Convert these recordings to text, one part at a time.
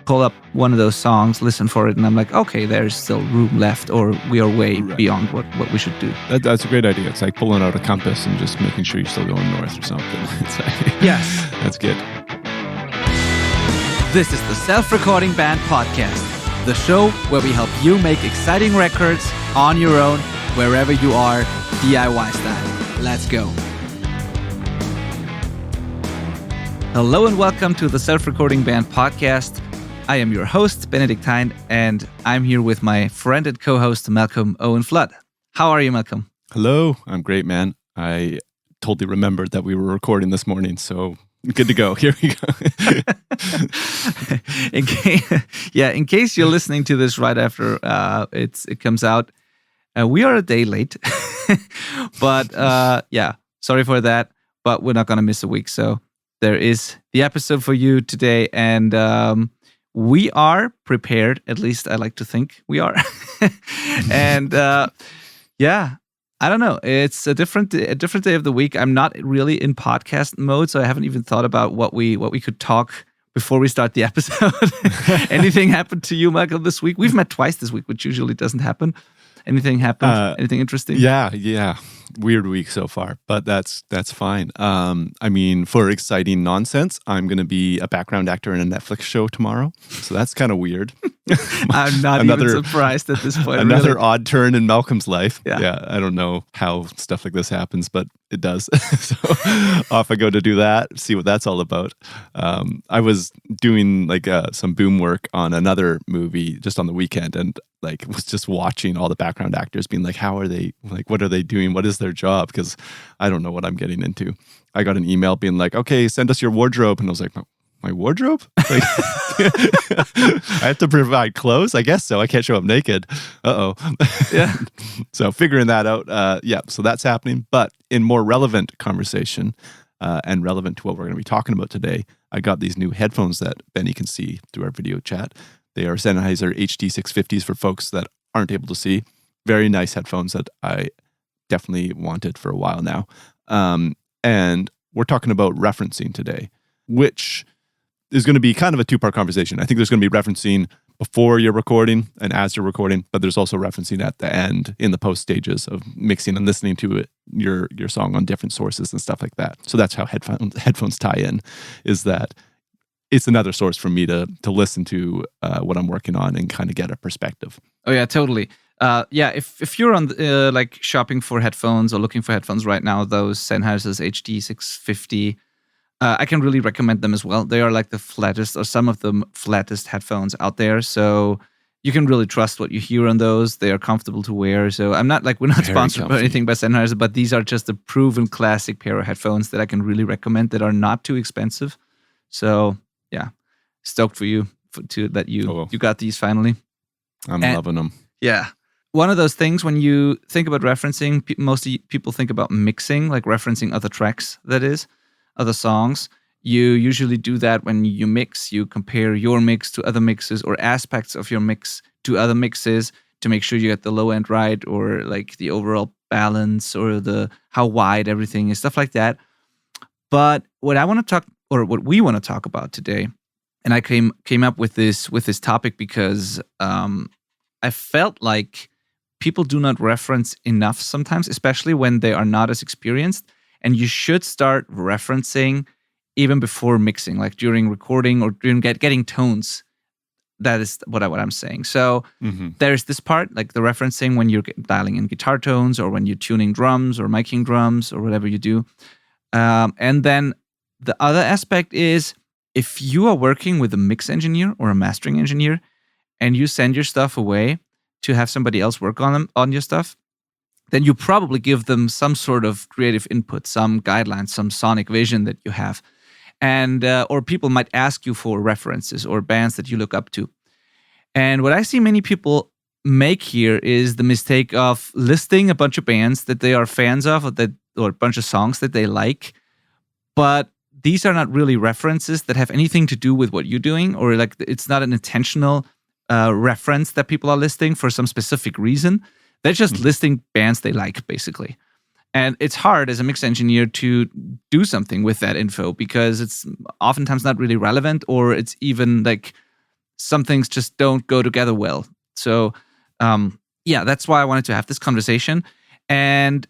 pull up one of those songs, listen for it, and I'm like, okay, there's still room left, or we are way beyond what we should do. That's a great idea. It's like pulling out a compass and just making sure you're still going north or something. It's like, yes. That's good. This is the Self-Recording Band Podcast, the show where we help you make exciting records on your own, wherever you are, DIY style. Let's go. Hello and welcome to the Self-Recording Band Podcast. I am your host, Benedict Hein, and I'm here with my friend and co-host, Malcolm Owen-Flood. How are you, Malcolm? Hello. I'm great, man. I totally remembered that we were recording this morning, so good to go. Here we go. In case you're listening to this right after it comes out, we are a day late. But sorry for that. But we're not going to miss a week, so there is the episode for you today, and we are prepared. At least I like to think we are. And I don't know. It's a different day of the week. I'm not really in podcast mode, so I haven't even thought about what we could talk before we start the episode. Anything happened to you, Michael, this week? We've met twice this week, which usually doesn't happen. Anything happened? Anything interesting? Yeah. Weird week so far, but that's fine. I mean, for exciting nonsense, I'm going to be a background actor in a Netflix show tomorrow. So that's kind of weird. I'm not even surprised at this point. Another really. odd turn in Malcolm's life. Yeah. I don't know how stuff like this happens, but it does. So off I go to do that, see what that's all about. I was doing some boom work on another movie just on the weekend, and was just watching all the background actors being like, how are they, what are they doing? What is their job? Because I don't know what I'm getting into. I got an email being like, okay, send us your wardrobe. And I was like, my wardrobe? I have to provide clothes? I guess so. I can't show up naked. Uh-oh. Yeah. So figuring that out. So that's happening. But in more relevant conversation and relevant to what we're going to be talking about today, I got these new headphones that Benny can see through our video chat. They are Sennheiser HD650s for folks that aren't able to see. Very nice headphones that I definitely wanted for a while now. And we're talking about referencing today, which is going to be kind of a two-part conversation. I think there's going to be referencing before you're recording and as you're recording, but there's also referencing at the end in the post stages of mixing and listening to it, your song on different sources and stuff like that. So that's how headphones tie in, is that it's another source for me to listen to what I'm working on and kind of get a perspective. Oh yeah, totally. If you're on shopping for headphones or looking for headphones right now, those Sennheiser's HD650, I can really recommend them as well. They are like the flattest, or some of the flattest headphones out there. So you can really trust what you hear on those. They are comfortable to wear. So we're not sponsored by anything by Sennheiser, but these are just a proven classic pair of headphones that I can really recommend that are not too expensive. So yeah, stoked for you that you got these finally. I'm loving them. Yeah. One of those things when you think about referencing, most people think about mixing, like referencing other tracks, that is, other songs. You usually do that when you mix. You compare your mix to other mixes or aspects of your mix to other mixes to make sure you get the low end right, or like the overall balance, or the how wide everything is, stuff like that. But what I want to talk, or what we want to talk about today, and I came up with this topic because I felt like people do not reference enough sometimes, especially when they are not as experienced. And you should start referencing even before mixing, like during recording or during getting tones. That is what I'm saying. So there's this part, like the referencing when you're dialing in guitar tones, or when you're tuning drums or miking drums or whatever you do. And then the other aspect is, if you are working with a mix engineer or a mastering engineer and you send your stuff away to have somebody else work on your stuff, then you probably give them some sort of creative input, some guidelines, some sonic vision that you have. And or people might ask you for references or bands that you look up to. And what I see many people make here is the mistake of listing a bunch of bands that they are fans of, or a bunch of songs that they like, but these are not really references that have anything to do with what you're doing, or like it's not an intentional reference that people are listing for some specific reason. They're just listing bands they like, basically. And it's hard as a mix engineer to do something with that info, because it's oftentimes not really relevant, or it's even like some things just don't go together well. So, yeah, that's why I wanted to have this conversation. And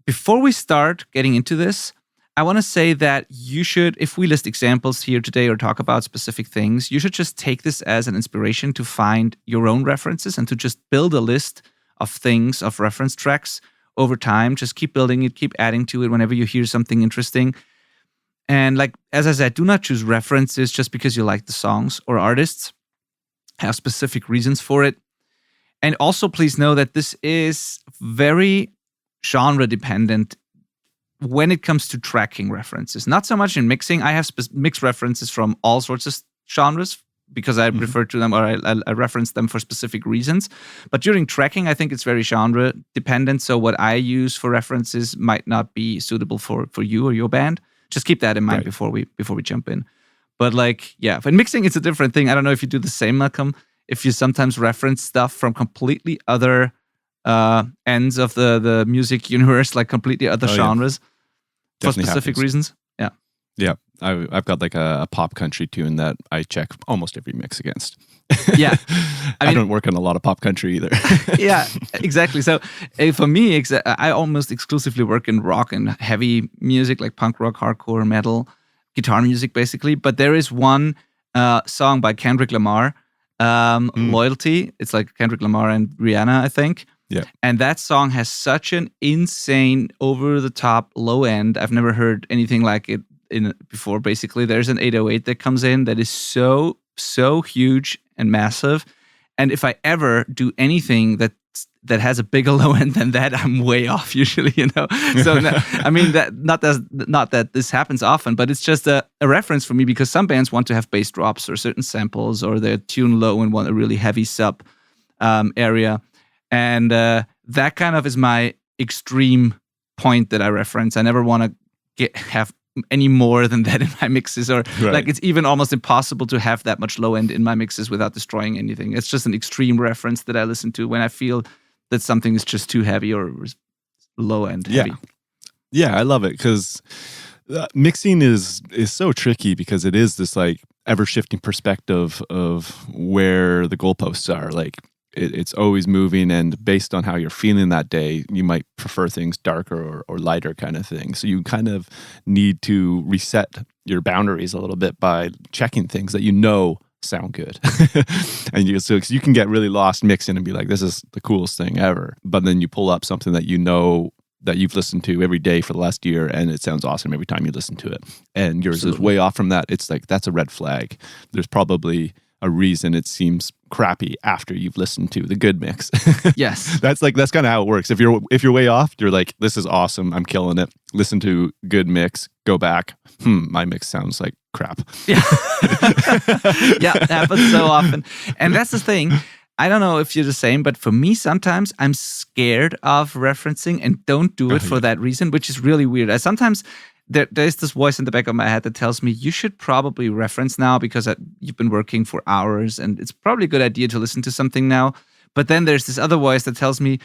before we start getting into this, I want to say that you should, if we list examples here today or talk about specific things, you should just take this as an inspiration to find your own references and to just build a list of things, of reference tracks over time. Just keep building it, keep adding to it whenever you hear something interesting. And like, as I said, do not choose references just because you like the songs or artists. Have specific reasons for it. And also, please know that this is very genre dependent when it comes to tracking references. Not so much in mixing. I have mixed references from all sorts of genres because I refer to them or I reference them for specific reasons. But during tracking, I think it's very genre dependent. So what I use for references might not be suitable for you or your band. Just keep that in mind before we jump in. But like, yeah, for mixing, it's a different thing. I don't know if you do the same, Malcolm. If you sometimes reference stuff from completely other ends of the music universe, like completely other genres for specific reasons. Yeah. Yeah. I've got like a pop country tune that I check almost every mix against. Yeah. I don't work on a lot of pop country either. Yeah, exactly. So for me, I almost exclusively work in rock and heavy music, like punk rock, hardcore, metal, guitar music, basically. But there is one song by Kendrick Lamar, Loyalty. It's like Kendrick Lamar and Rihanna, I think. Yeah. And that song has such an insane, over-the-top low end. I've never heard anything like it before. Basically, there's an 808 that comes in that is so huge and massive. And if I ever do anything that has a bigger low end than that, I'm way off usually, So I mean, that not that this happens often, but it's just a reference for me because some bands want to have bass drops or certain samples, or they're tuned low and want a really heavy sub area. And that kind of is my extreme point that I reference. I never want to have any more than that in my mixes, or like it's even almost impossible to have that much low end in my mixes without destroying anything. It's just an extreme reference that I listen to when I feel that something is just too heavy or low end heavy. Yeah, I love it because mixing is so tricky because it is this like ever shifting perspective of where the goalposts are. Like it's always moving, and based on how you're feeling that day, you might prefer things darker or lighter kind of thing. So you kind of need to reset your boundaries a little bit by checking things that sound good. And so you can get really lost mixing and be like, this is the coolest thing ever. But then you pull up something that that you've listened to every day for the last year, and it sounds awesome every time you listen to it. And yours is way off from that. It's like, that's a red flag. There's probably a reason it seems crappy after you've listened to the good mix. Yes. That's kind of how it works. If you're way off, you're like, this is awesome, I'm killing it. Listen to good mix, go back. My mix sounds like crap. Yeah. Yeah, it happens so often. And that's the thing. I don't know if you're the same, but for me, sometimes I'm scared of referencing and don't do it for that reason, which is really weird. I sometimes there's this voice in the back of my head that tells me you should probably reference now because you've been working for hours and it's probably a good idea to listen to something now. But then there's this other voice that tells me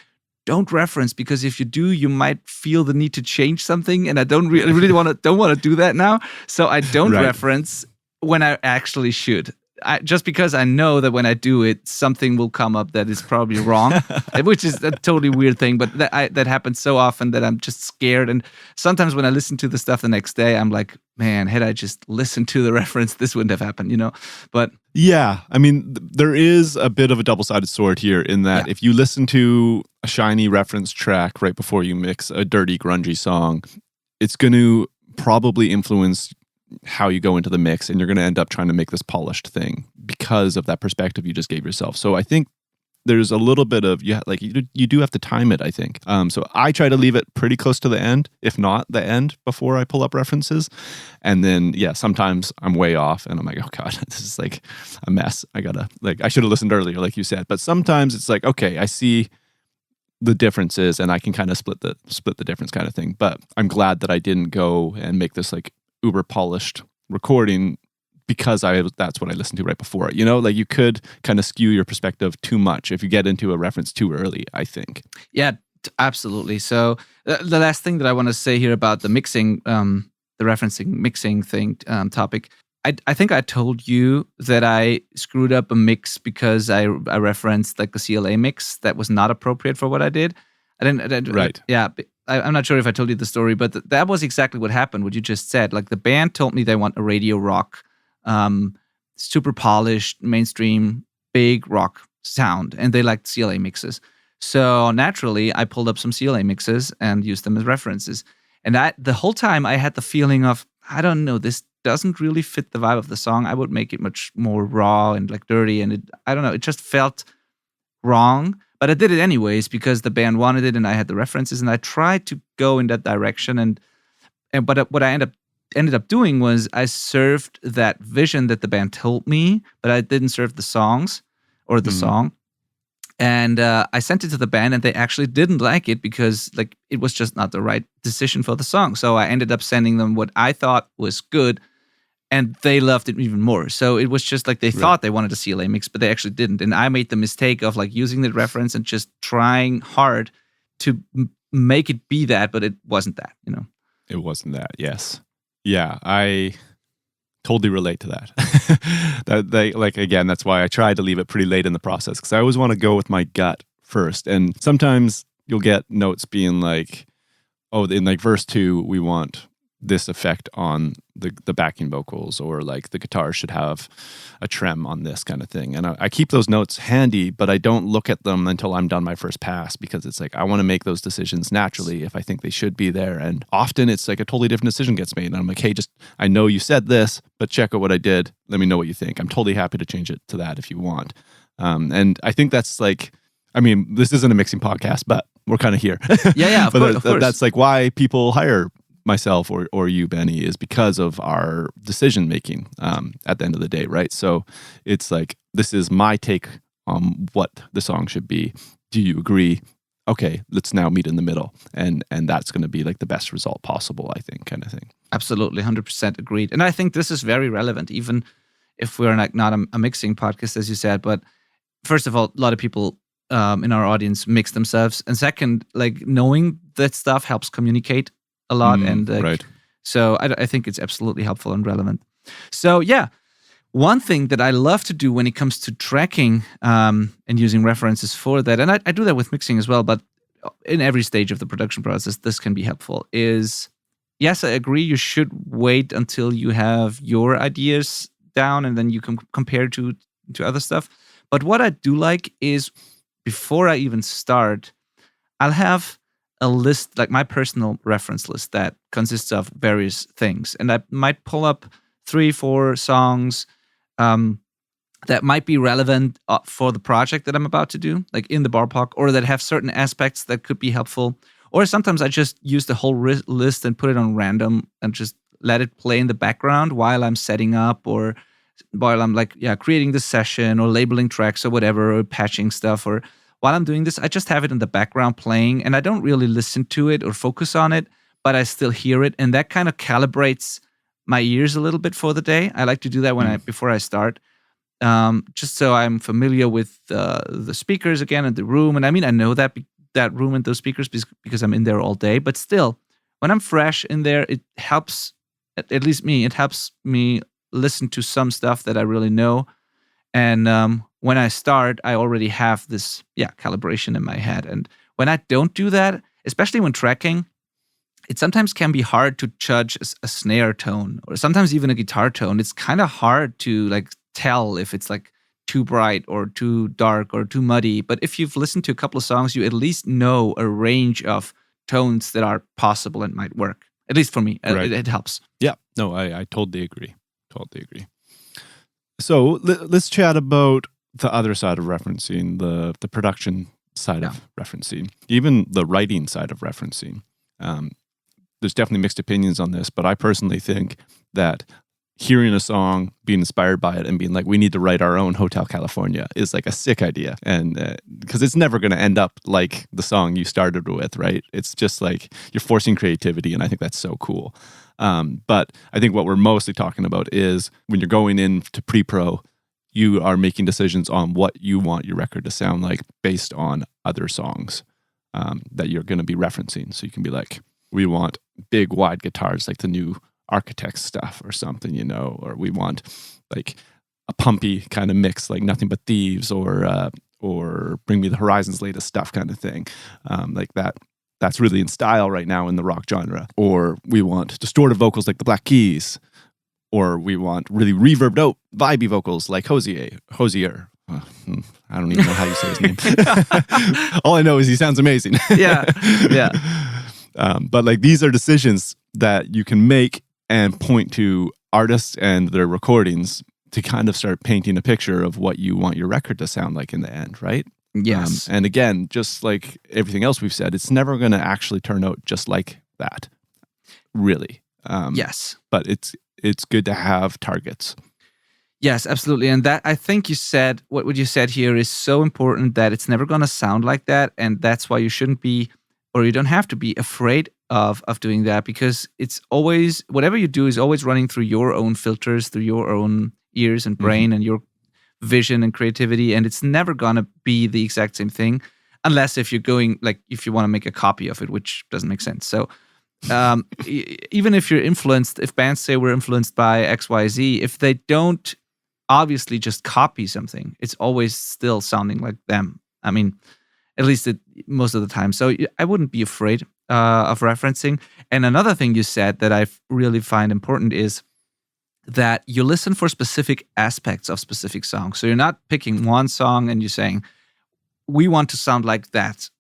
don't reference because if you do, you might feel the need to change something, and I don't really want to do that now. So I don't reference when I actually should. Just because I know that when I do it, something will come up that is probably wrong, which is a totally weird thing. But that happens so often that I'm just scared. And sometimes when I listen to the stuff the next day, I'm like, man, had I just listened to the reference, this wouldn't have happened, But yeah, I mean, there is a bit of a double-sided sword here in that if you listen to a shiny reference track right before you mix a dirty, grungy song, it's going to probably influence how you go into the mix, and you're going to end up trying to make this polished thing because of that perspective you just gave yourself. So I think there's a little bit of you do have to time it, I think. So I try to leave it pretty close to the end, if not the end, before I pull up references. And then sometimes I'm way off and I'm like, oh god, this is like a mess. I should have listened earlier, like you said. But sometimes it's like, okay, I see the differences and I can kind of split the difference kind of thing. But I'm glad that I didn't go and make this like uber polished recording because that's what I listened to right before it. Like you could kind of skew your perspective too much if you get into a reference too early, I think. Yeah, absolutely. So the last thing that I want to say here about the mixing, the referencing mixing thing topic, I think I told you that I screwed up a mix because I referenced like the CLA mix that was not appropriate for what I did. Right. Yeah, I'm not sure if I told you the story, but that was exactly what happened. What you just said, like the band told me they want a radio rock, super polished, mainstream, big rock sound, and they liked CLA mixes. So naturally, I pulled up some CLA mixes and used them as references. And the whole time I had the feeling of, I don't know, this doesn't really fit the vibe of the song. I would make it much more raw and like dirty, and I don't know, it just felt wrong. But I did it anyways because the band wanted it, and I had the references, and I tried to go in that direction. But what I ended up doing was I served that vision that the band told me, but I didn't serve the songs or the song. And I sent it to the band, and they actually didn't like it because like it was just not the right decision for the song. So I ended up sending them what I thought was good, and they loved it even more. So it was just like they thought they wanted a CLA mix, but they actually didn't. And I made the mistake of like using the reference and just trying hard to make it be that, but it wasn't that, you know? It wasn't that, yes. Yeah, I totally relate to that. Again, that's why I tried to leave it pretty late in the process, because I always want to go with my gut first. And sometimes you'll get notes being like, oh, in like verse 2, we want this effect on the backing vocals, or like the guitar should have a trem on this kind of thing. And I keep those notes handy, but I don't look at them until I'm done my first pass, because it's like I want to make those decisions naturally if I think they should be there. And often it's like a totally different decision gets made. And I'm like, hey, I know you said this, but check out what I did. Let me know what you think. I'm totally happy to change it to that if you want. And I think that's like, I mean, this isn't a mixing podcast, but we're kind of here. Yeah, of course. That's like why people hire myself or you, Benny, is because of our decision making at the end of the day, right? So it's like, this is my take on what the song should be. Do you agree? Okay, let's now meet in the middle, and that's going to be like the best result possible, I think, kind of thing. Absolutely, 100% agreed. And I think this is very relevant, even if we're like not a mixing podcast, as you said. But first of all, a lot of people in our audience mix themselves, and second, like knowing that stuff helps communicate a lot, and right. So I think it's absolutely helpful and relevant. So yeah, one thing that I love to do when it comes to tracking and using references for that, and I do that with mixing as well, but in every stage of the production process, this can be helpful, is yes, I agree, you should wait until you have your ideas down, and then you can compare to other stuff. But what I do like is, before I even start, I'll have a list, like my personal reference list, that consists of various things. And I might pull up 3-4 songs that might be relevant for the project that I'm about to do, like in the ballpark, or that have certain aspects that could be helpful. Or sometimes I just use the whole list and put it on random and just let it play in the background while I'm setting up, or while I'm like, creating the session or labeling tracks or whatever, or patching stuff, or while I'm doing this, I just have it in the background playing, and I don't really listen to it or focus on it, but I still hear it, and that kind of calibrates my ears a little bit for the day. I like to do that before I start, just so I'm familiar with the speakers again in the room. And I mean, I know that room and those speakers because I'm in there all day, but still, when I'm fresh in there, it helps, at least me, it helps me listen to some stuff that I really know. And when I start, I already have this calibration in my head. And when I don't do that, especially when tracking, it sometimes can be hard to judge a snare tone, or sometimes even a guitar tone. It's kind of hard to like tell if it's like too bright or too dark or too muddy. But if you've listened to a couple of songs, you at least know a range of tones that are possible and might work. At least for me, Right. it helps. Yeah, no, I totally agree. Totally agree. So let's chat about the other side of referencing, the production side of referencing, even the writing side of referencing. There's definitely mixed opinions on this, but I personally think that hearing a song, being inspired by it, and being like, we need to write our own Hotel California is like a sick idea. And because it's never going to end up like the song you started with, right? It's just like you're forcing creativity, and I think that's so cool. But I think what we're mostly talking about is when you're going into pre-pro, you are making decisions on what you want your record to sound like based on other songs that you're going to be referencing. So you can be like, we want big wide guitars like the new Architect stuff or something, you know, or we want like a pumpy kind of mix, like Nothing But Thieves or Bring Me the Horizon's latest stuff kind of thing, like that. That's really in style right now in the rock genre. Or we want distorted vocals like the Black Keys, or we want really reverbed out, vibey vocals like Hosier. I don't even know how you say his name. All I know is he sounds amazing. Yeah. But like these are decisions that you can make and point to artists and their recordings to kind of start painting a picture of what you want your record to sound like in the end, right? Yes. And again, just like everything else we've said, it's never going to actually turn out just like that, really. Yes. But it's good to have targets. Yes, absolutely. And that, I think you said, what you said here is so important that it's never going to sound like that. And that's why you shouldn't be, or you don't have to be afraid of doing that, because it's always, whatever you do is always running through your own filters, through your own ears and brain and your vision and creativity. And it's never going to be the exact same thing, unless if you're going, like, if you want to make a copy of it, which doesn't make sense. So even if you're influenced, if bands say we're influenced by XYZ, if they don't obviously just copy something, it's always still sounding like them. I mean, at least most of the time. So I wouldn't be afraid of referencing. And another thing you said that I really find important is that you listen for specific aspects of specific songs. So you're not picking one song and you're saying, we want to sound like that.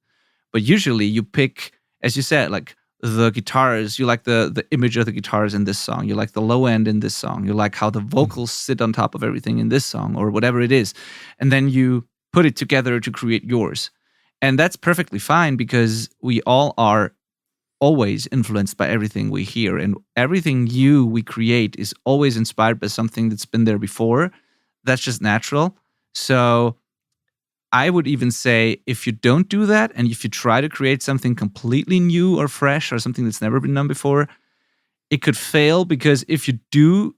But usually you pick, as you said, like the guitars, you like the image of the guitars in this song, you like the low end in this song, you like how the vocals sit on top of everything in this song, or whatever it is. And then you put it together to create yours. And that's perfectly fine, because we all are always influenced by everything we hear. And everything we create is always inspired by something that's been there before. That's just natural. So I would even say, if you don't do that, and if you try to create something completely new or fresh or something that's never been done before, it could fail, because if you do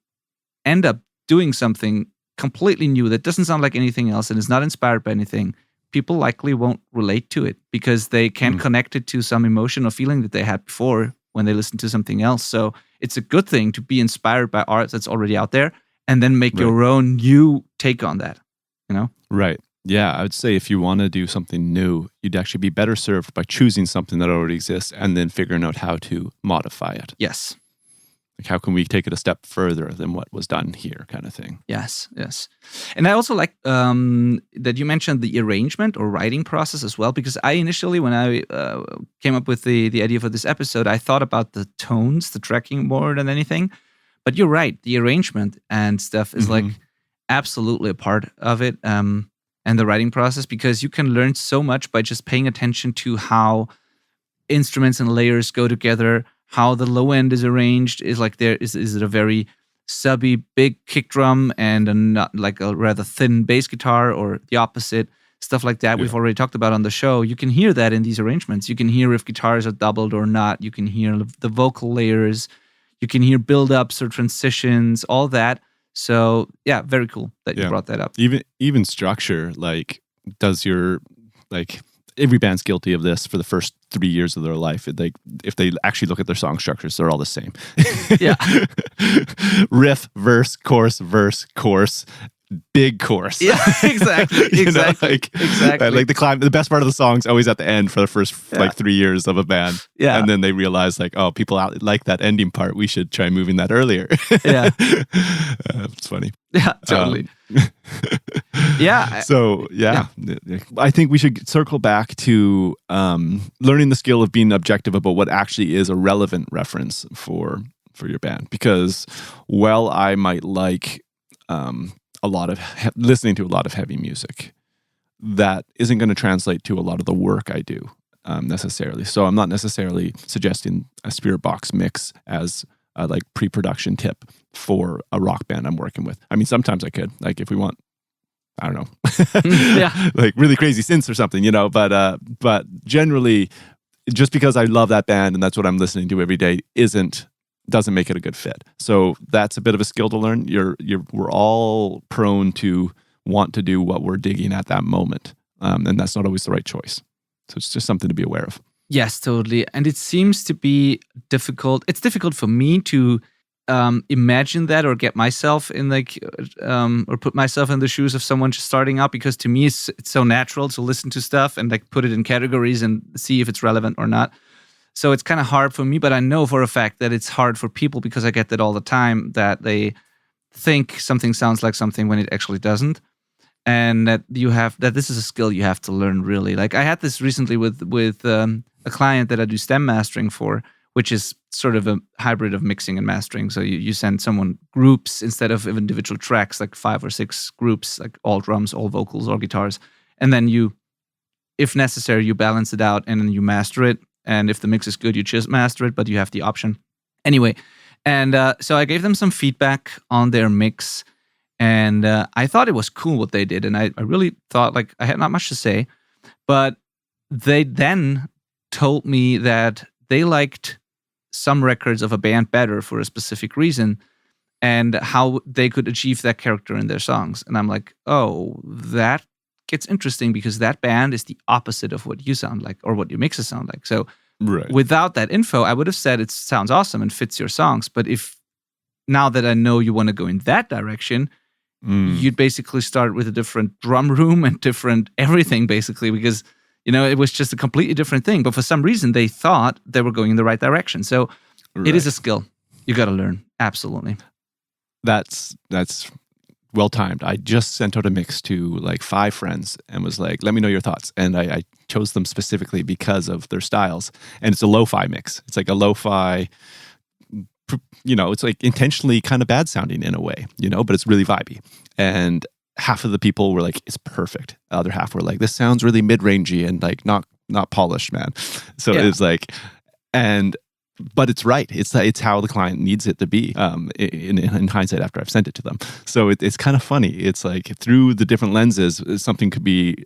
end up doing something completely new that doesn't sound like anything else and is not inspired by anything, people likely won't relate to it, because they can't connect it to some emotion or feeling that they had before when they listened to something else. So it's a good thing to be inspired by art that's already out there and then make your own new take on that, you know? Right. Yeah, I would say if you want to do something new, you'd actually be better served by choosing something that already exists and then figuring out how to modify it. Yes. Like, how can we take it a step further than what was done here, kind of thing. Yes. And I also like that you mentioned the arrangement or writing process as well, because I initially, when I came up with the idea for this episode, I thought about the tones, the tracking more than anything. But you're right, the arrangement and stuff is like absolutely a part of it, and the writing process, because you can learn so much by just paying attention to how instruments and layers go together, how the low end is arranged. Is it a very subby big kick drum and like a rather thin bass guitar, or the opposite, stuff like that. We've already talked about on the show. You can hear that in these arrangements. You can hear if guitars are doubled or not. You can hear the vocal layers. You can hear build-ups or transitions, all that. So yeah, very cool that you brought that up. Even structure, like, does your, like, every band's guilty of this for the first 3 years of their life. If they actually look at their song structures, they're all the same. Yeah. Riff, verse, chorus, big chorus. Yeah, exactly. Exactly. Like the best part of the song's always at the end for the first like 3 years of a band. Yeah. And then they realize, like, oh, people like that ending part. We should try moving that earlier. Yeah. It's funny. Yeah, totally. Yeah. So I think we should circle back to learning the skill of being objective about what actually is a relevant reference for your band. Because while I might like listening to a lot of heavy music, that isn't going to translate to a lot of the work I do necessarily. So I'm not necessarily suggesting a Spirit Box mix as a like pre-production tip for a rock band I'm working with. I mean, sometimes I could, like, if we want, I don't know, like really crazy synths or something, you know. But generally, just because I love that band and that's what I'm listening to every day doesn't make it a good fit. So that's a bit of a skill to learn. We're all prone to want to do what we're digging at that moment, and that's not always the right choice. So it's just something to be aware of. Yes, totally. And it seems to be difficult. It's difficult for me to imagine that or get myself in or put myself in the shoes of someone just starting out, because to me it's so natural to listen to stuff and like put it in categories and see if it's relevant or not. So it's kind of hard for me, but I know for a fact that it's hard for people, because I get that all the time, that they think something sounds like something when it actually doesn't. And that this is a skill you have to learn, really. Like I had this recently with a client that I do stem mastering for, which is sort of a hybrid of mixing and mastering. So you send someone groups instead of individual tracks, like 5 or 6 groups, like all drums, all vocals, all guitars. And then you, if necessary, you balance it out and then you master it. And if the mix is good, you just master it, but you have the option. Anyway, and so I gave them some feedback on their mix. And I thought it was cool what they did. And I really thought, like, I had not much to say. But they then told me that they liked some records of a band better for a specific reason, and how they could achieve that character in their songs. And I'm like, oh, that gets interesting, because that band is the opposite of what you sound like or what your mixes sound like. So without that info, I would have said it sounds awesome and fits your songs. But if now that I know you want to go in that direction, you'd basically start with a different drum room and different everything, basically, because it was just a completely different thing. But for some reason, they thought they were going in the right direction. So it is a skill you got to learn. Absolutely. That's well timed. I just sent out a mix to like 5 friends and was like, let me know your thoughts. And I chose them specifically because of their styles. And it's a lo-fi mix. It's like a lo-fi, it's like intentionally kind of bad sounding in a way, but it's really vibey. And half of the people were like, it's perfect. The other half were like, this sounds really mid-rangey and like not polished, man. So it's like, but it's right. It's how the client needs it to be. In hindsight, after I've sent it to them, so it's kind of funny. It's like through the different lenses, something could be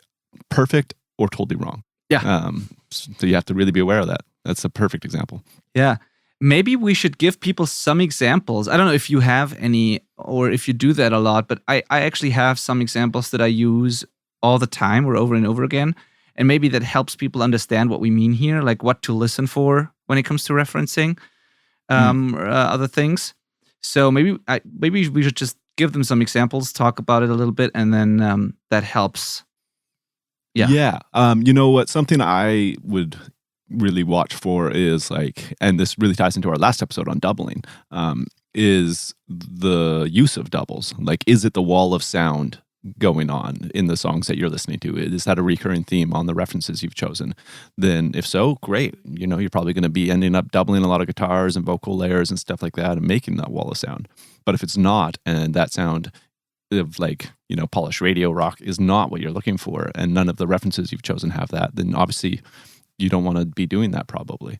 perfect or totally wrong. Yeah. So you have to really be aware of that. That's a perfect example. Yeah. Maybe we should give people some examples. I don't know if you have any, or if you do that a lot, but I actually have some examples that I use all the time or over and over again. And maybe that helps people understand what we mean here, like what to listen for when it comes to referencing or other things. So maybe we should just give them some examples, talk about it a little bit, and then that helps. Yeah. Yeah. You know what? Something I would really watch for is like, and this really ties into our last episode on doubling, is the use of doubles. Like, is it the wall of sound going on in the songs that you're listening to? Is that a recurring theme on the references you've chosen? Then if so, great. You're probably going to be ending up doubling a lot of guitars and vocal layers and stuff like that and making that wall of sound. But if it's not, and that sound of like, polished radio rock is not what you're looking for, and none of the references you've chosen have that, then obviously you don't want to be doing that, probably.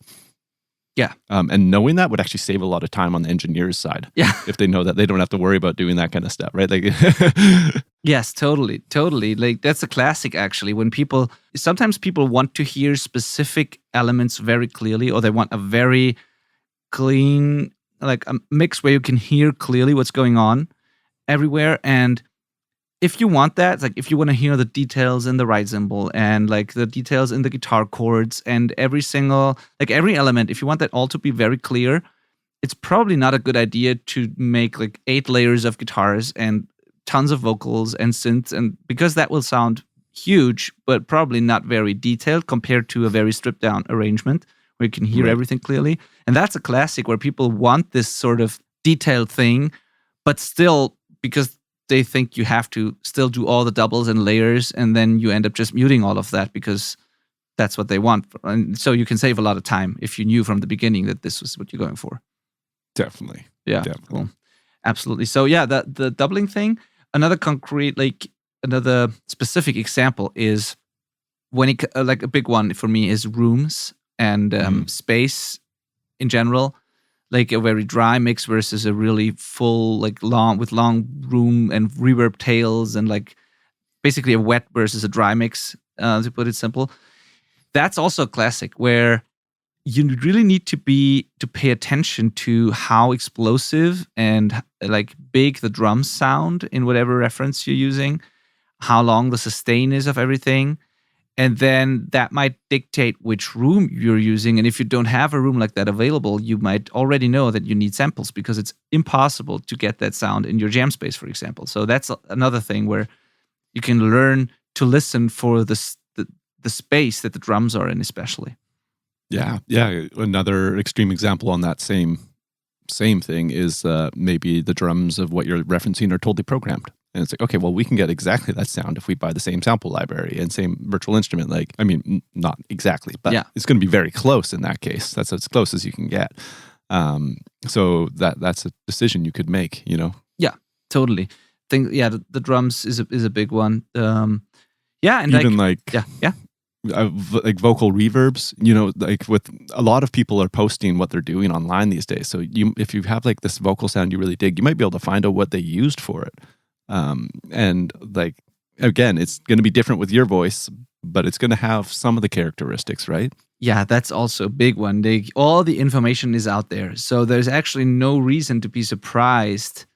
Yeah. And knowing that would actually save a lot of time on the engineer's side. Yeah. If they know that they don't have to worry about doing that kind of stuff, right? Like, yes, totally. Like, that's a classic, actually, when sometimes people want to hear specific elements very clearly, or they want a very clean, like a mix where you can hear clearly what's going on everywhere. And if you want that, like if you want to hear the details in the right cymbal and like the details in the guitar chords and every element, if you want that all to be very clear, it's probably not a good idea to make like 8 layers of guitars and tons of vocals and synths, and because that will sound huge, but probably not very detailed compared to a very stripped down arrangement where you can hear everything clearly. And that's a classic where people want this sort of detailed thing, but still, because they think you have to still do all the doubles and layers, and then you end up just muting all of that because that's what they want. And so you can save a lot of time if you knew from the beginning that this was what you're going for. Definitely. Yeah. Definitely. Cool. Absolutely. So yeah, the doubling thing, another specific example is when like a big one for me is rooms and space in general. Like a very dry mix versus a really full, like long room and reverb tails, and like basically a wet versus a dry mix, to put it simple. That's also a classic where you really need to pay attention to how explosive and like big the drums sound in whatever reference you're using, how long the sustain is of everything, And then that might dictate which room you're using. And if you don't have a room like that available, you might already know that you need samples because it's impossible to get that sound in your jam space, for example. So that's another thing where you can learn to listen for the space that the drums are in, especially. Yeah. Another extreme example on that same thing is maybe the drums of what you're referencing are totally programmed. And it's like, okay, well, we can get exactly that sound if we buy the same sample library and same virtual instrument. Like, I mean, not exactly, but it's going to be very close in that case. That's as close as you can get. So that's a decision you could make, you know? Yeah, totally. The drums is a big one. And even like vocal reverbs, you know, like with a lot of people are posting what they're doing online these days. So if you have like this vocal sound you really dig, you might be able to find out what they used for it. And like, again, it's going to be different with your voice, but it's going to have some of the characteristics, right? Yeah, that's also a big one. All the information is out there. So there's actually no reason to be surprised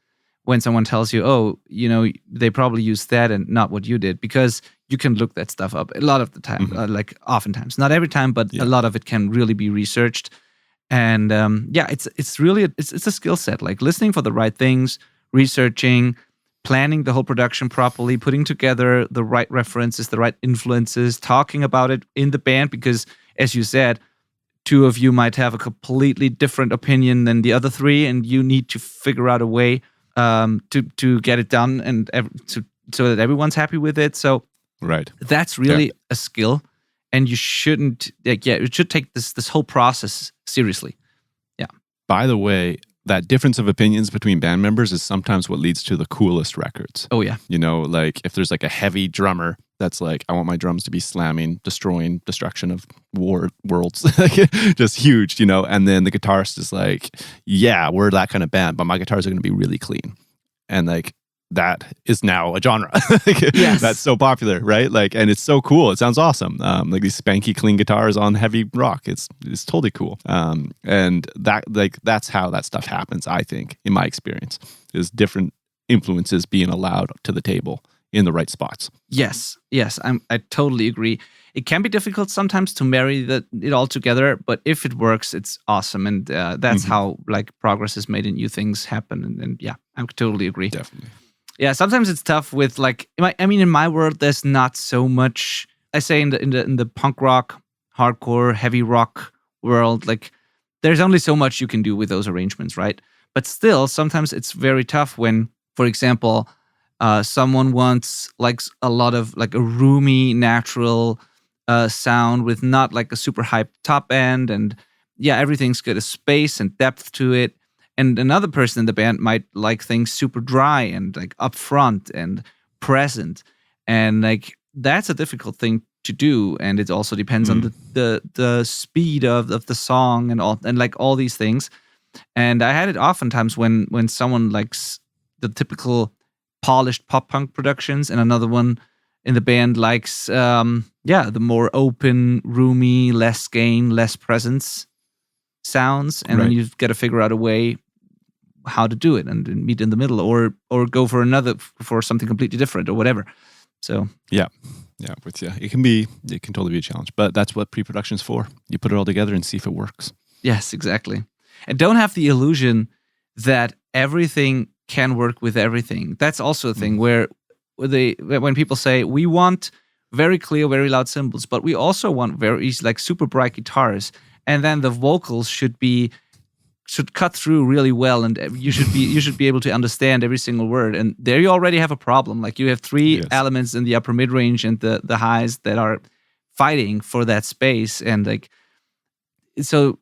when someone tells you, oh, you know, they probably used that and not what you did, because you can look that stuff up a lot of the time, like oftentimes, not every time, but a lot of it can really be researched. And it's really, it's a skill set, like listening for the right things, researching, planning the whole production properly, putting together the right references, the right influences, talking about it in the band, because as you said, two of you might have a completely different opinion than the other three, and you need to figure out a way to get it done and so that everyone's happy with it. So that's really a skill, and you shouldn't you should take this whole process seriously. Yeah. By the way, that difference of opinions between band members is sometimes what leads to the coolest records. Oh, yeah. You know, like if there's like a heavy drummer that's like, I want my drums to be slamming, destroying, destruction of worlds, just huge, you know, and then the guitarist is like, yeah, we're that kind of band, but my guitars are going to be really clean. And like, that is now a genre. Yes. That's so popular, right? Like, and it's so cool. It sounds awesome. Like these spanky clean guitars on heavy rock. It's totally cool. And that's how that stuff happens, I think, in my experience, is different influences being allowed to the table in the right spots. Yes, I totally agree. It can be difficult sometimes to marry it all together, but if it works, it's awesome. And that's how like progress is made and new things happen. And yeah, I totally agree. Definitely. Yeah, sometimes it's tough with like, in my world, there's not so much. I say in the punk rock, hardcore, heavy rock world, like there's only so much you can do with those arrangements, right? But still, sometimes it's very tough when, for example, someone wants like a lot of like a roomy, natural sound with not like a super hyped top end, and everything's got a space and depth to it. And another person in the band might like things super dry and like upfront and present. And like that's a difficult thing to do. And it also depends on the speed of the song and all these things. And I had it oftentimes when someone likes the typical polished pop punk productions, and another one in the band likes the more open, roomy, less gain, less presence sounds. And then you've got to figure out a way how to do it and meet in the middle, or go for something completely different or whatever. So with you, it can totally be a challenge, but that's what pre-production's for. You put it all together and see if it works. Yes, exactly. And don't have the illusion that everything can work with everything. That's also a thing where when people say we want very clear, very loud cymbals, but we also want very like super bright guitars, and then the vocals should cut through really well, and you should be able to understand every single word. And there you already have a problem. Like you have three elements in the upper mid range and the highs that are fighting for that space. And like, so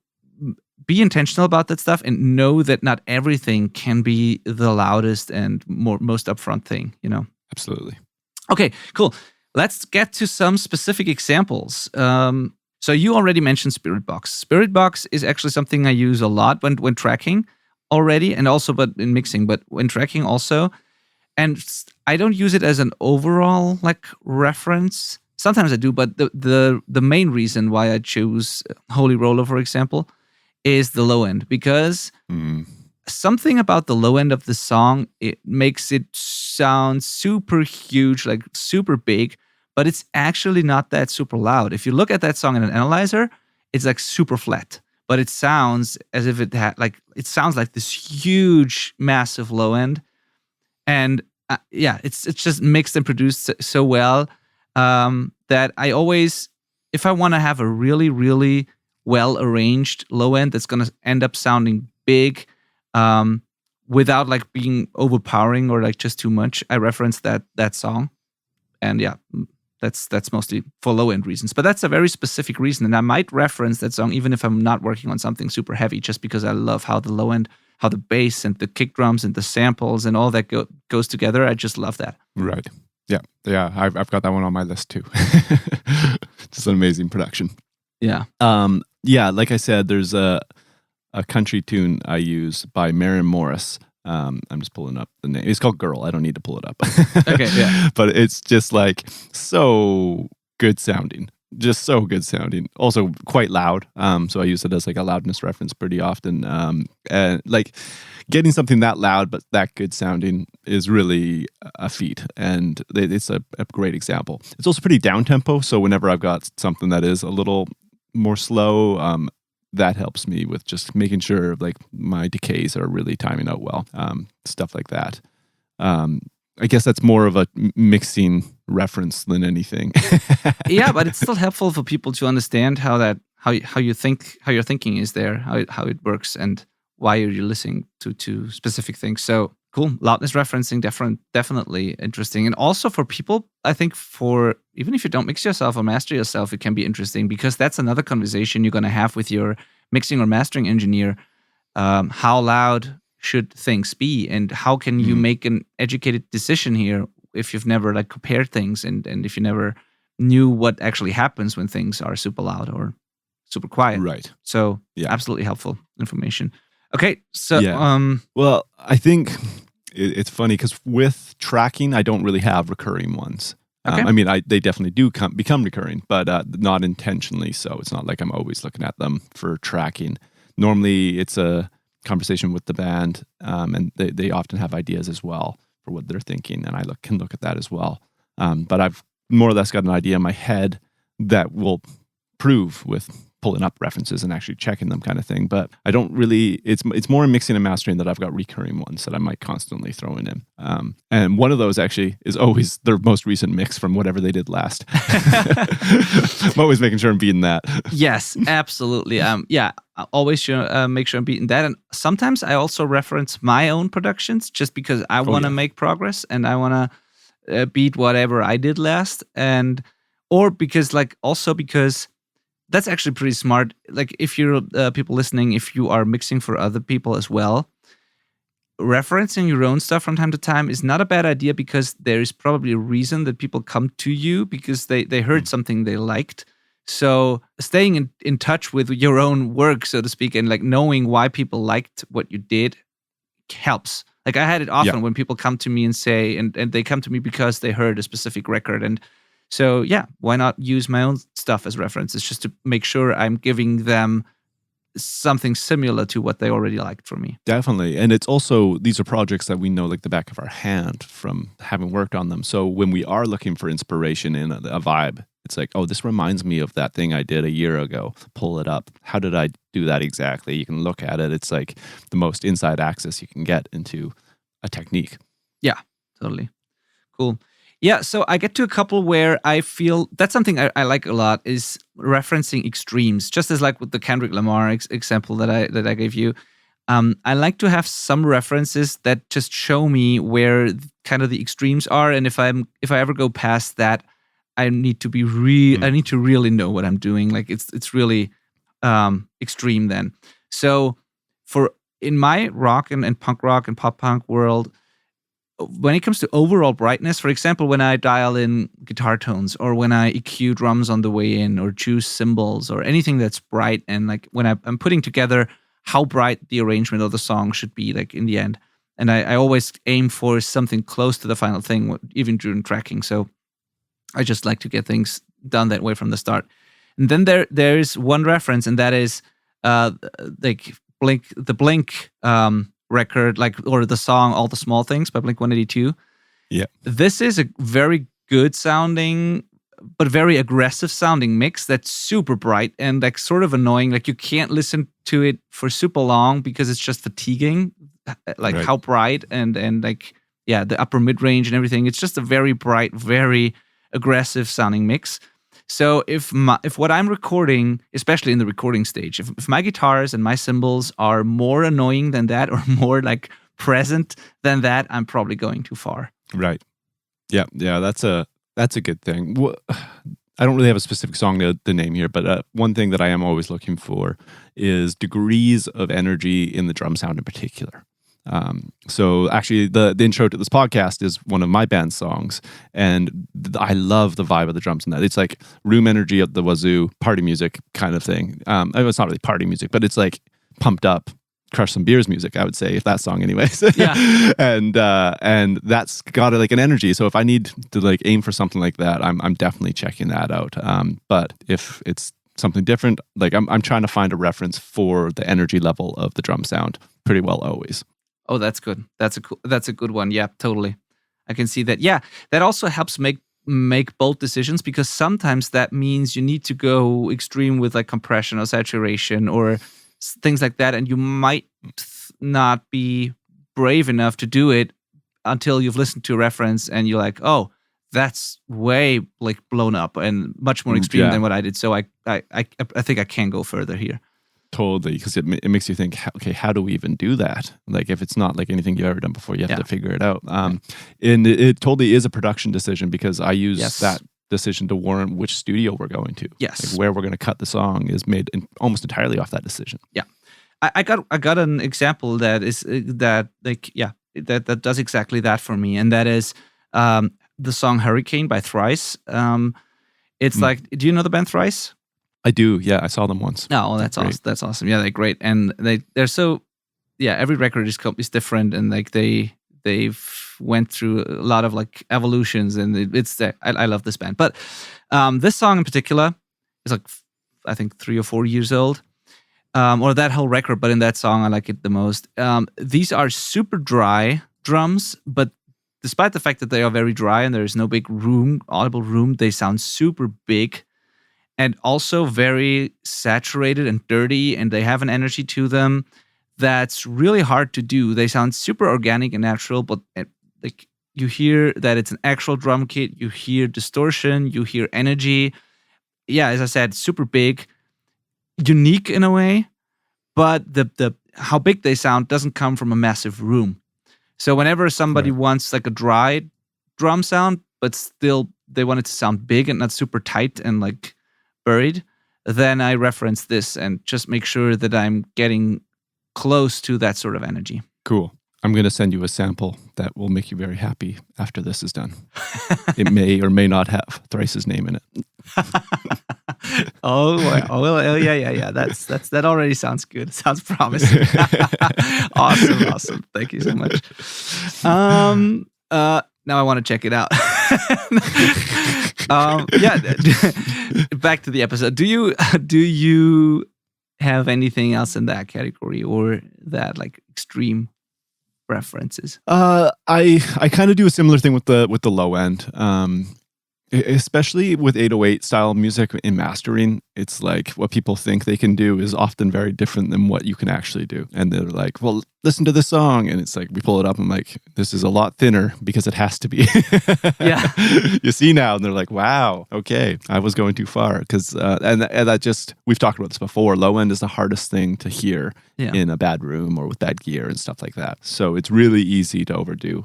be intentional about that stuff and know that not everything can be the loudest and most upfront thing, you know? Absolutely. Okay, cool. Let's get to some specific examples. So you already mentioned Spirit Box. Spirit Box is actually something I use a lot when tracking already, and also but in mixing, but when tracking also. And I don't use it as an overall like reference. Sometimes I do, but the main reason why I choose Holy Roller, for example, is the low end, because something about the low end of the song, it makes it sound super huge, like super big, but it's actually not that super loud. If you look at that song in an analyzer, it's like super flat, but it sounds as if it sounds like this huge, massive low end. And it's just mixed and produced so well that I always, if I want to have a really, really well arranged low end that's going to end up sounding big, without like being overpowering or like just too much, I reference that song. And that's mostly for low end reasons, but that's a very specific reason. And I might reference that song even if I'm not working on something super heavy, just because I love how the low end, how the bass and the kick drums and the samples and all that goes together. I just love that. Right. Yeah. I've got that one on my list too. Just an amazing production. Yeah. Like I said, there's a country tune I use by Maren Morris. I'm just pulling up the name. It's called Girl. I don't need to pull it up. Okay, yeah. But it's just like so good sounding. Just so good sounding. Also quite loud. So I use it as like a loudness reference pretty often. And like getting something that loud but that good sounding is really a feat. And it's a great example. It's also pretty down tempo. So whenever I've got something that is a little more slow, that helps me with just making sure like my decays are really timing out well, stuff like that. I guess that's more of a mixing reference than anything. Yeah, but it's still helpful for people to understand how your thinking is there, how it works, and why you're listening to specific things. So cool, loudness referencing, definitely interesting, and also for people, I think for even if you don't mix yourself or master yourself, it can be interesting because that's another conversation you're going to have with your mixing or mastering engineer. How loud should things be, and how can you make an educated decision here if you've never like compared things and if you never knew what actually happens when things are super loud or super quiet. Right. So absolutely helpful information. Okay, so well, I think it's funny because with tracking, I don't really have recurring ones. Okay. I mean, they definitely do become recurring, but not intentionally. So it's not like I'm always looking at them for tracking. Normally, it's a conversation with the band, and they often have ideas as well for what they're thinking, and I can look at that as well. But I've more or less got an idea in my head that will prove with pulling up references and actually checking them kind of thing. But I don't really, it's more in mixing and mastering that I've got recurring ones that I might constantly throw in. And one of those actually is always their most recent mix from whatever they did last. I'm always making sure I'm beating that. Yes, absolutely. I always make sure I'm beating that. And sometimes I also reference my own productions just because I want to make progress and I want to beat whatever I did last. Or because that's actually pretty smart. Like if you're people listening, if you are mixing for other people as well, referencing your own stuff from time to time is not a bad idea because there is probably a reason that people come to you because they heard something they liked. So staying in touch with your own work, so to speak, and like knowing why people liked what you did helps. Like I had it often when people come to me and say, and they come to me because they heard a specific record. And so, why not use my own stuff as references just to make sure I'm giving them something similar to what they already liked from me. Definitely. And it's also, these are projects that we know like the back of our hand from having worked on them. So when we are looking for inspiration in a vibe, it's like, oh, this reminds me of that thing I did a year ago. Pull it up. How did I do that exactly? You can look at it. It's like the most inside access you can get into a technique. Yeah, totally. Cool. Yeah, so I get to a couple where I feel that's something I like a lot is referencing extremes, just as like with the Kendrick Lamar example that I gave you. I like to have some references that just show me where kind of the extremes are, and if I ever go past that, I need to be I need to really know what I'm doing. Like it's really extreme then. So in my rock and punk rock and pop punk world, when it comes to overall brightness, for example, when I dial in guitar tones or when I EQ drums on the way in or choose cymbals or anything that's bright, and like when I'm putting together how bright the arrangement of the song should be like in the end. And I always aim for something close to the final thing, even during tracking. So I just like to get things done that way from the start. And then there's one reference, and that is like Blink record, or the song All the Small Things by Blink-182. Yeah. This is a very good sounding but very aggressive sounding mix that's super bright and like sort of annoying. Like you can't listen to it for super long because it's just fatiguing. Like Right. how bright and like the upper mid range and everything. It's just a very bright, very aggressive sounding mix. So if what I'm recording, especially in the recording stage, if my guitars and my cymbals are more annoying than that or more like present than that, I'm probably going too far. Right. Yeah. That's a good thing. I don't really have a specific song to name here, but one thing that I am always looking for is degrees of energy in the drum sound in particular. So actually the intro to this podcast is one of my band's songs, and I love the vibe of the drums in that. It's like room energy at the wazoo, party music kind of thing. It's not really party music, but it's like pumped up, crush some beers music, I would say, if that song anyways. Yeah. and that's got like an energy. So if I need to like aim for something like that, I'm definitely checking that out. But if it's something different, like I'm trying to find a reference for the energy level of the drum sound pretty well always. Oh, that's good. That's a good one. Yeah, totally. I can see that. Yeah, that also helps make bold decisions, because sometimes that means you need to go extreme with like compression or saturation or things like that, and you might not be brave enough to do it until you've listened to a reference and you're like, oh, that's way like blown up and much more extreme than what I did. So I think I can go further here. Totally, because it makes you think, okay, how do we even do that? Like, if it's not like anything you've ever done before, you have to figure it out. And it totally is a production decision, because I use that decision to warrant which studio we're going to. Yes, like where we're going to cut the song is made almost entirely off that decision. Yeah, I got an example that does exactly that for me, and that is the song "Hurricane" by Thrice. It's like, do you know the band Thrice? I do, yeah. I saw them once. Oh, that's awesome. That's awesome. Yeah, they're great, and they're so every record is different, and like they've went through a lot of like evolutions, and I love this band. But this song in particular is like, I think 3 or 4 years old, or that whole record. But in that song, I like it the most. These are super dry drums, but despite the fact that they are very dry and there is no big audible room, they sound super big. And also very saturated and dirty, and they have an energy to them that's really hard to do. They sound super organic and natural, but like you hear that it's an actual drum kit. You hear distortion. You hear energy. Yeah, as I said, super big, unique in a way, but the how big they sound doesn't come from a massive room. So whenever somebody wants like a dry drum sound, but still they want it to sound big and not super tight and like buried, then I reference this and just make sure that I'm getting close to that sort of energy. Cool. I'm going to send you a sample that will make you very happy after this is done. It may or may not have Thrice's name in it. Well, yeah. That already sounds good. Sounds promising. Awesome. Thank you so much. Now I want to check it out. Back to the episode. Do you have anything else in that category, or that like extreme references? I kind of do a similar thing with the low end. Especially with 808 style music in mastering, it's like what people think they can do is often very different than what you can actually do. And they're like, well, listen to this song. And it's like, we pull it up and I'm like, this is a lot thinner because it has to be. Yeah. You see now, and they're like, wow, okay, I was going too far. Because, and that just, we've talked about this before, low end is the hardest thing to hear in a bad room or with bad gear and stuff like that. So it's really easy to overdo.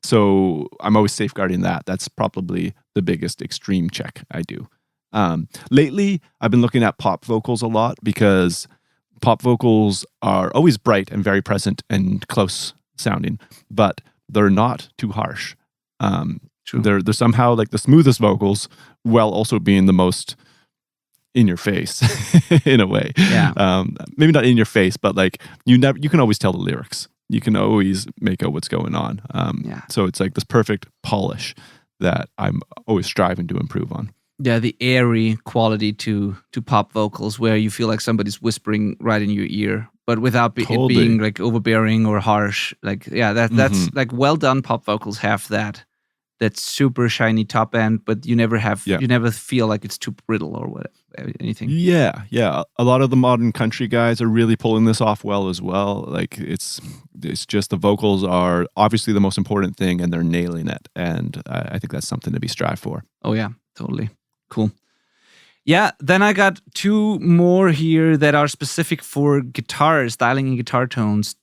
So I'm always safeguarding that. That's probably the biggest extreme check I do. Lately, I've been looking at pop vocals a lot, because pop vocals are always bright and very present and close sounding, but they're not too harsh. True. They're somehow like the smoothest vocals, while also being the most in your face in a way. Yeah. Maybe not in your face, but like you can always tell the lyrics. You can always make out what's going on. So it's like this perfect polish that I'm always striving to improve on. Yeah, the airy quality to pop vocals, where you feel like somebody's whispering right in your ear, but without it being like overbearing or harsh. Like, that's like well done pop vocals have that that super shiny top end, but you never Yeah. you never feel like it's too brittle or what anything. Yeah. A lot of the modern country guys are really pulling this off well as well. Like it's just the vocals are obviously the most important thing, and they're nailing it. And I think that's something to be strived for. Oh yeah, totally. Cool. Yeah, then I got two more here that are specific for guitars, dialing in guitar tones.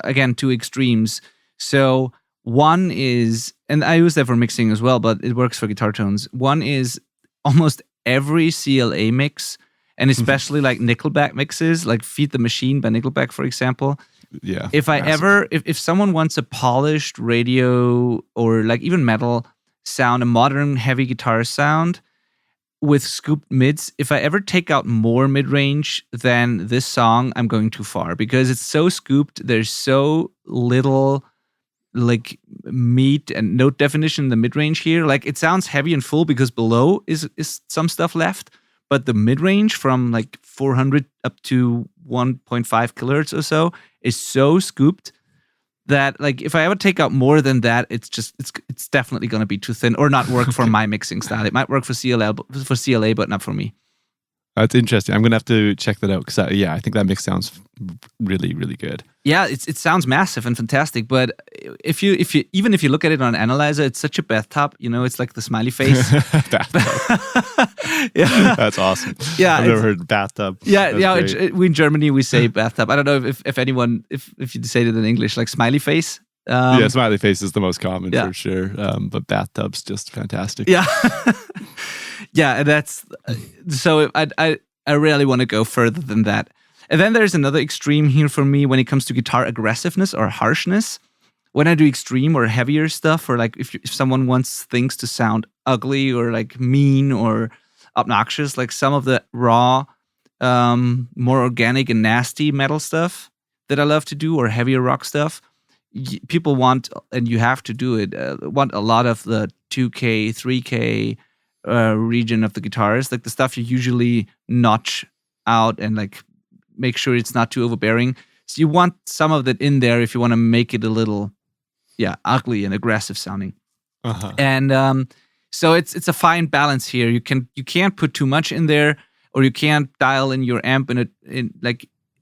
Again, two extremes. So one is, and I use that for mixing as well, but it works for guitar tones. One is almost every CLA mix, and especially like Nickelback mixes, like Feed the Machine by Nickelback, for example. Yeah. If someone wants a polished radio or like even metal sound, a modern heavy guitar sound, with scooped mids, if I ever take out more mid-range than this song, I'm going too far because it's so scooped. There's so little like meat and note definition in the mid-range here. Like it sounds heavy and full because below is some stuff left, but the mid-range from like 400 up to 1.5 kilohertz or so is so scooped that like if I ever take out more than that, it's definitely going to be too thin or not work for my mixing style. It might work for CLA, but not for me. That's interesting. I'm gonna have to check that out because I think that mix sounds really, really good. Yeah, it sounds massive and fantastic, but if you look at it on an analyzer, it's such a bathtub. You know, it's like the smiley face. Yeah, that's awesome. Yeah, I've never heard bathtub. Yeah. We in Germany we say bathtub. I don't know if anyone if you say it in English like smiley face. Yeah, smiley face is the most common for sure. But bathtub's just fantastic. Yeah. Yeah, and that's so I really want to go further than that. And then there's another extreme here for me when it comes to guitar aggressiveness or harshness. When I do extreme or heavier stuff, or like if someone wants things to sound ugly or like mean or obnoxious, like some of the raw, more organic and nasty metal stuff that I love to do, or heavier rock stuff, people want, and you have to do it, want a lot of the 2K, 3K region of the guitars, like the stuff you usually notch out and like make sure it's not too overbearing. So you want some of that in there if you want to make it a little, ugly and aggressive sounding. And so it's a fine balance here. You can't put too much in there, or you can't dial in your amp in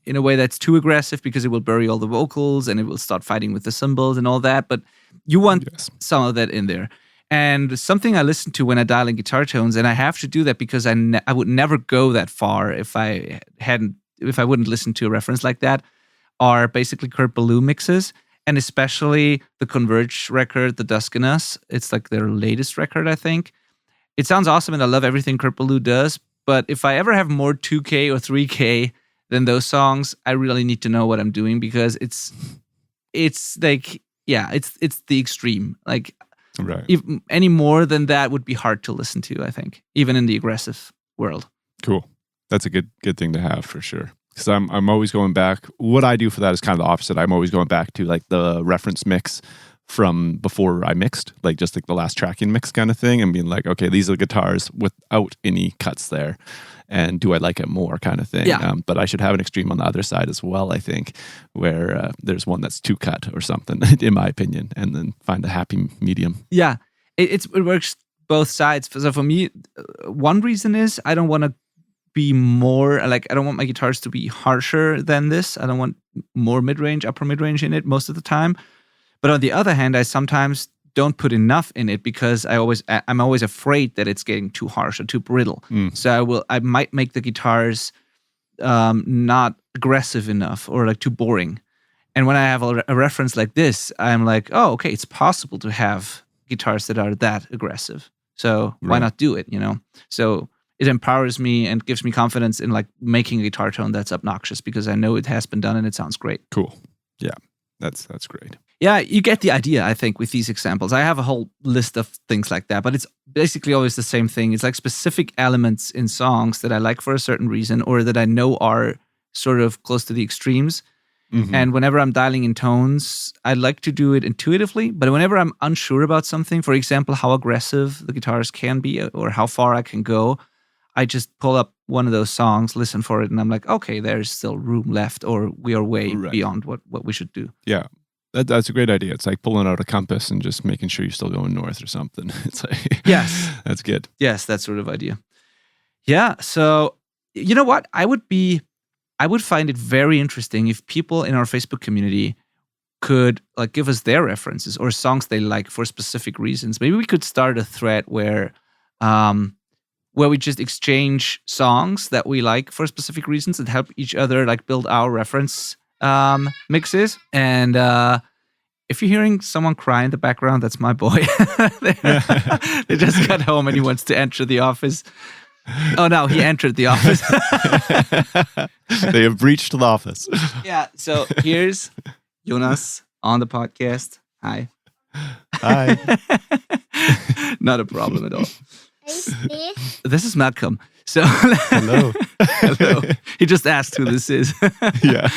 a way that's too aggressive because it will bury all the vocals and it will start fighting with the cymbals and all that. But you want some of that in there. And something I listen to when I dial in guitar tones, and I have to do that because I would never go that far if I wouldn't listen to a reference like that, are basically Kurt Ballou mixes, and especially the Converge record, The Dusk in Us. It's like their latest record, I think. It sounds awesome, and I love everything Kurt Ballou does. But if I ever have more 2K or 3K than those songs, I really need to know what I'm doing because it's like it's the extreme. Like. Right. If any more than that would be hard to listen to, I think, even in the aggressive world. Cool. That's a good thing to have for sure. Because I'm always going back. What I do for that is kind of the opposite. I'm always going back to like the reference mix from before I mixed, like just like the last tracking mix kind of thing, and being like, okay, these are the guitars without any cuts there. And do I like it more kind of thing? Yeah. But I should have an extreme on the other side as well, I think, where there's one that's too cut or something, in my opinion, and then find a happy medium. Yeah, it works both sides. So for me, one reason is I don't want to be more, like I don't want my guitars to be harsher than this. I don't want more mid-range, upper mid-range in it most of the time. But on the other hand, I sometimes don't put enough in it because I'm always afraid that it's getting too harsh or too brittle. So I might make the guitars not aggressive enough or like too boring. And when I have a reference like this, I'm like, oh, okay, it's possible to have guitars that are that aggressive. So why not do it? So it empowers me and gives me confidence in like making a guitar tone that's obnoxious because I know it has been done and it sounds great. Cool. Yeah, that's great. Yeah, you get the idea, I think, with these examples. I have a whole list of things like that, but it's basically always the same thing. It's like specific elements in songs that I like for a certain reason or that I know are sort of close to the extremes. Mm-hmm. And whenever I'm dialing in tones, I like to do it intuitively. But whenever I'm unsure about something, for example, how aggressive the guitars can be or how far I can go, I just pull up one of those songs, listen for it, and I'm like, okay, there's still room left, or we are way beyond what we should do. Yeah. That's a great idea. It's like pulling out a compass and just making sure you're still going north or something. It's like, Yes. That's good. Yes, that sort of idea. Yeah. So, you know what? I would find it very interesting if people in our Facebook community could like give us their references or songs they like for specific reasons. Maybe we could start a thread where we just exchange songs that we like for specific reasons and help each other like build our reference mixes. And if you're hearing someone cry in the background, that's my boy. They just got home and he wants to enter the office. Oh no, he entered the office. They have breached the office. Yeah, so here's Jonas on the podcast. Hi. Hi. Not a problem at all. This? This is Malcolm. So Hello. hello. He just asked who this is. Yeah.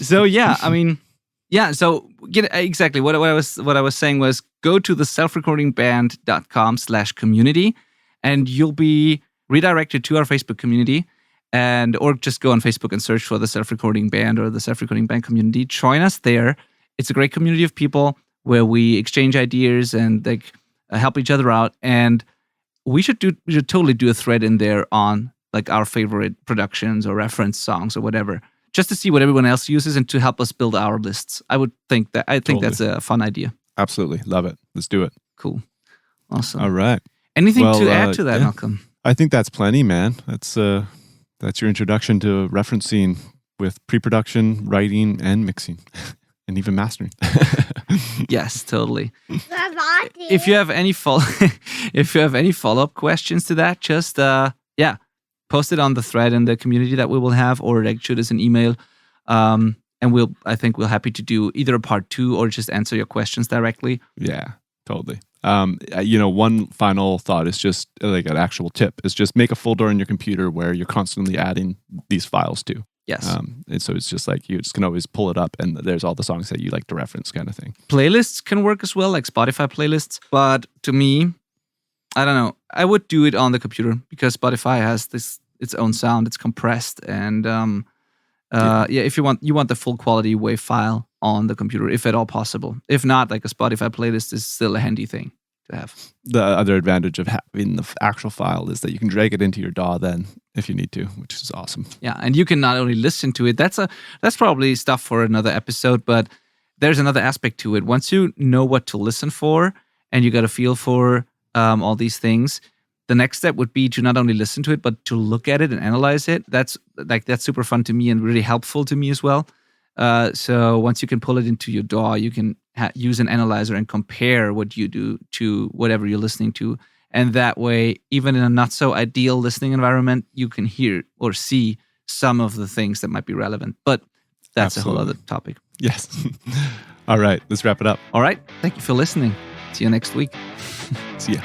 So yeah, I mean, yeah. So exactly what I was saying was go to the selfrecordingband.com/community, and you'll be redirected to our Facebook community, or just go on Facebook and search for the Self-Recording Band or the Self-Recording Band community. Join us there. It's a great community of people where we exchange ideas and like help each other out. And we should totally do a thread in there on like our favorite productions or reference songs or whatever, just to see what everyone else uses and to help us build our lists. I think Totally. that's a fun idea. Absolutely. Love it. Let's do it. Cool. Awesome. All right. Anything to add to that, yeah. Malcolm? I think that's plenty, man. That's your introduction to referencing with pre-production, writing, and mixing, and even mastering. Yes, totally. Bye-bye. If you have any follow-up questions to that, just post it on the thread in the community that we will have, or like shoot us an email, and I think we'll happy to do either a part 2 or just answer your questions directly. Yeah, totally. One final thought is just like an actual tip is just make a folder on your computer where you're constantly adding these files to. Yes. And so it's just like you just can always pull it up and there's all the songs that you like to reference kind of thing. Playlists can work as well, like Spotify playlists. But to me, I don't know. I would do it on the computer because Spotify has its own sound. It's compressed. And if you want the full quality WAV file on the computer, if at all possible. If not, like a Spotify playlist is still a handy thing to have. The other advantage of having the actual file is that you can drag it into your DAW then if you need to, which is awesome. Yeah, and you can not only listen to it. That's probably stuff for another episode, but there's another aspect to it. Once you know what to listen for and you got a feel for all these things, the next step would be to not only listen to it, but to look at it and analyze it. That's super fun to me and really helpful to me as well. So once you can pull it into your DAW, you can use an analyzer and compare what you do to whatever you're listening to. And that way, even in a not so ideal listening environment, you can hear or see some of the things that might be relevant. But that's Absolutely. a whole other topic. Yes. All right, let's wrap it up. All right. Thank you for listening. See you next week. See ya.